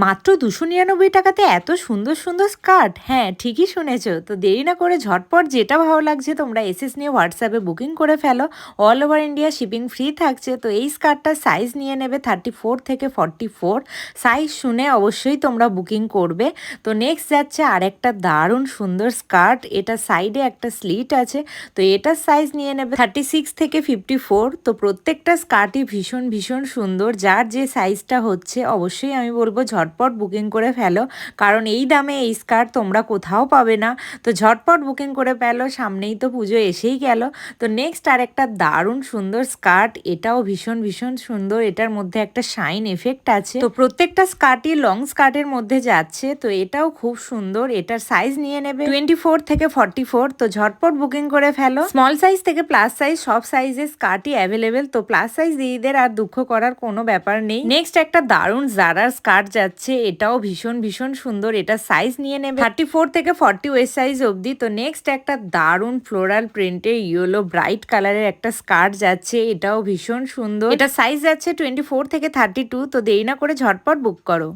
মাত্র 299 টাকাতে এত সুন্দর সুন্দর স্কার্ট। হ্যাঁ, ঠিকই শুনেছো। তো দেরি না করে ঝটপট যেটা ভালো লাগছে তোমরা এসএস নিয়ে হোয়াটসঅ্যাপে বুকিং করে ফেলো। All over India shipping free থাকছে। তো এই স্কার্টটার সাইজ নিয়ে নেবে 34 থেকে 44। সাইজ শুনে অবশ্যই তোমরা বুকিং করবে। তো নেক্সট যাচ্ছে আরেকটা দারুণ সুন্দর স্কার্ট। এটা সাইডে একটা স্লিট আছে। তো এটার সাইজ নিয়ে নেবে 36 থেকে 54। তো প্রত্যেকটা স্কার্টই ভীষণ ভীষণ সুন্দর। যার যে সাইজটা হচ্ছে অবশ্যই আমি বলবো ঝটপট বুকিং করে ফেলো, কারণ এই দামে এই স্কার্ট তোমরা কোথাও পাবে না। তো ঝটপট বুকিং করে ফেলো, সামনেই তো পুজো এসেই গেল। তো নেক্সট আরেকটা দারুণ সুন্দর স্কার্ট, এটাও ভীষণ ভীষণ সুন্দর। এটার মধ্যে একটা শাইন এফেক্ট আছে। তো প্রত্যেকটা স্কার্টই লং স্কার্টের মধ্যে যাচ্ছে। তো এটাও খুব সুন্দর। এটার সাইজ নিয়ে নেবে 24 থেকে 44। তো ঝটপট বুকিং করে ফেলো। স্মল সাইজ থেকে প্লাস সাইজ সব সাইজের স্কার্টই অ্যাভেলেবেল। তো প্লাস সাইজ দিদিদের আর দুঃখ করার কোনো ব্যাপার নেই। নেক্সট একটা দারুণ জারার স্কার্ট যাচ্ছে। এটাও ভীষণ ভীষণ সুন্দর। এটা সাইজ নিয়ে নেবে 34 থেকে 40 ওয়েস্ট সাইজ অবধি। তো নেক্সট একটা দারুণ ফ্লোরাল প্রিন্টের ইয়েলো ব্রাইট কালারের একটা স্কার্ট যাচ্ছে। এটাও ভীষণ সুন্দর। এটা সাইজ যাচ্ছে 24 থেকে 32। তো দেরি না করে ঝটপট বুক করো।